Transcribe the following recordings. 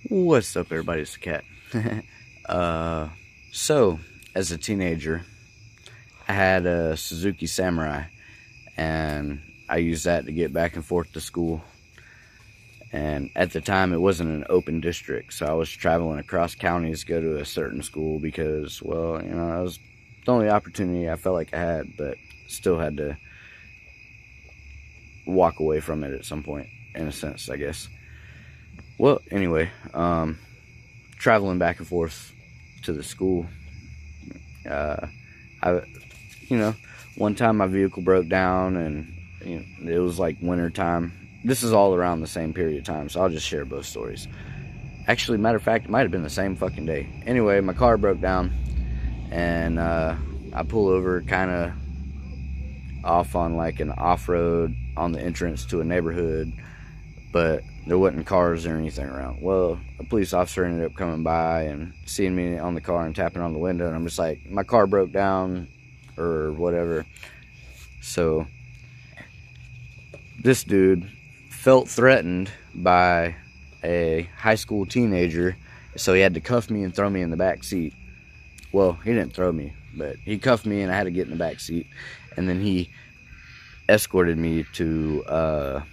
What's up, everybody? It's the cat. So, as a teenager, I had a Suzuki Samurai, and I used that to get back and forth to school. And at the time, it wasn't an open district, so I was traveling across counties to go to a certain school because, well, that was the only opportunity I felt like I had, but still had to walk away from it at some point, in a sense, I guess. Well, anyway, traveling back and forth to the school, I, one time my vehicle broke down, and it was like winter time. This is all around the same period of time, so I'll just share both stories. Actually, matter of fact, it might have been the same fucking day. Anyway, my car broke down, and I pull over kind of off on like an off-road on the entrance to a neighborhood, but there wasn't cars or anything around. Well, a police officer ended up coming by and seeing me on the car and tapping on the window, and I'm just like, my car broke down or whatever. So this dude felt threatened by a high school teenager, so he had to cuff me and throw me in the back seat. Well, he didn't throw me, but he cuffed me and I had to get in the back seat, and then he escorted me to the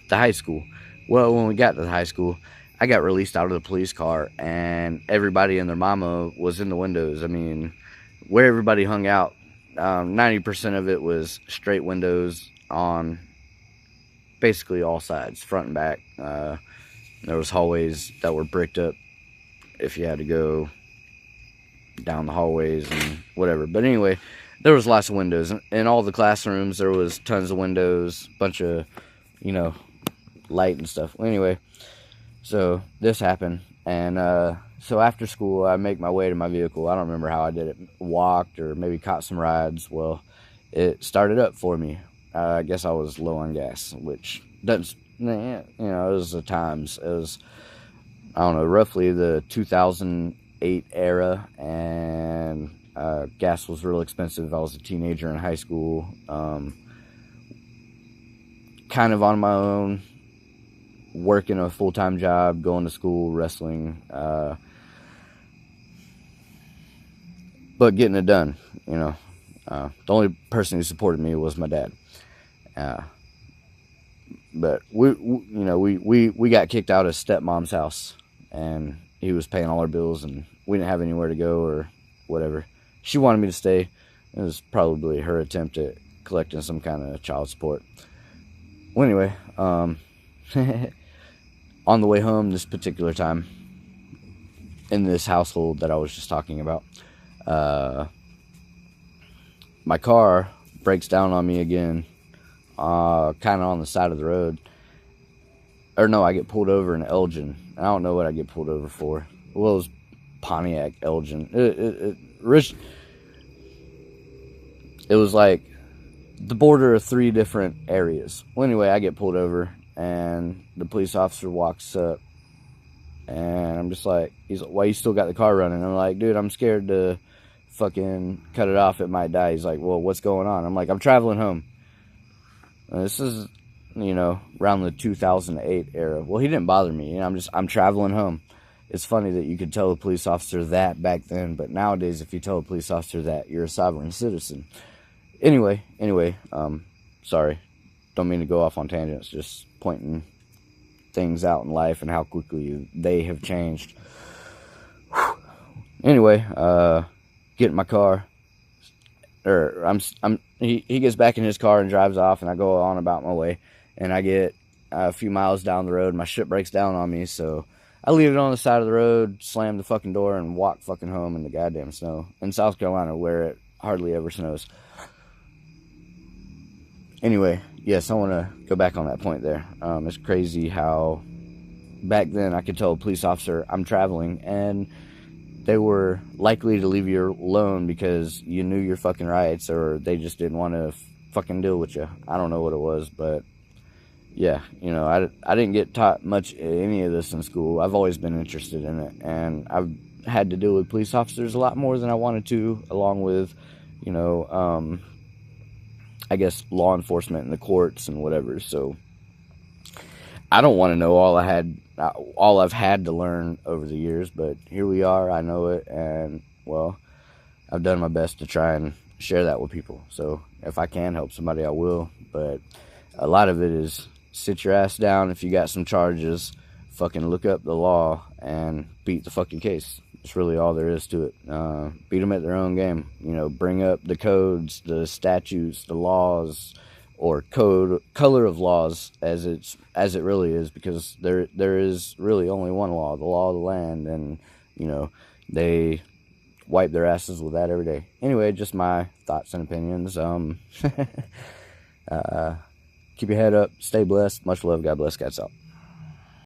high school. Well, when we got to the high school, I got released out of the police car, and everybody and their mama was in the windows. I mean, where everybody hung out, 90% of it was straight windows on basically all sides, front and back. There was hallways that were bricked up if you had to go down the hallways and whatever. But anyway, there was lots of windows. In all the classrooms, there was tons of windows, bunch of, light and stuff. Anyway, so this happened, and so after school, I make my way to my vehicle. I don't remember how I did it. Walked or maybe caught some rides. Well, it started up for me. I guess I was low on gas, which doesn't, it was the times. It was, I don't know, roughly the 2008 era, and gas was real expensive. I was a teenager in high school, kind of on my own, working a full-time job, going to school, wrestling, but getting it done. The only person who supported me was my dad. But we got kicked out of stepmom's house, and he was paying all our bills, and we didn't have anywhere to go or whatever. She wanted me to stay. It was probably her attempt at collecting some kind of child support. Well, anyway, on the way home this particular time, in this household that I was just talking about, my car breaks down on me again, kind of on the side of the road. Or no, I get pulled over in Elgin. I don't know what I get pulled over for. Well, it was Pontiac, Elgin. It was like the border of 3 different areas. Well, anyway, I get pulled over, and the police officer walks up, and I'm just like, he's like, why you still got the car running? I'm like, dude, I'm scared to fucking cut it off. It might die. He's like, well, what's going on? I'm like, I'm traveling home. And this is, around the 2008 era. Well, he didn't bother me. I'm traveling home. It's funny that you could tell a police officer that back then, but nowadays, if you tell a police officer that, you're a sovereign citizen. Anyway, sorry. Don't mean to go off on tangents, just pointing things out in life and how quickly they have changed. Anyway, get in my car. He gets back in his car and drives off, and I go on about my way, and I get a few miles down the road, my shit breaks down on me, so I leave it on the side of the road, slam the fucking door, and walk fucking home in the goddamn snow in South Carolina, where it hardly ever snows. Anyway, yes, I want to go back on that point there. It's crazy how back then I could tell a police officer I'm traveling, and they were likely to leave you alone because you knew your fucking rights, or they just didn't want to fucking deal with you. I don't know what it was, but yeah, I didn't get taught much any of this in school. I've always been interested in it, and I've had to deal with police officers a lot more than I wanted to, along with, I guess, law enforcement and the courts and whatever. So I don't want to know all I've had to learn over the years, but here we are. I know it, and well, I've done my best to try and share that with people. So if I can help somebody, I will. But a lot of it is sit your ass down. If you got some charges, fucking look up the law and beat the fucking case. It's really all there is to it. Beat them at their own game. You know, bring up the codes, the statutes, the laws, or color of laws as it really is, because there is really only one law, the law of the land, and you know they wipe their asses with that every day. Anyway, just my thoughts and opinions. Keep your head up, stay blessed, much love, God bless, God's out.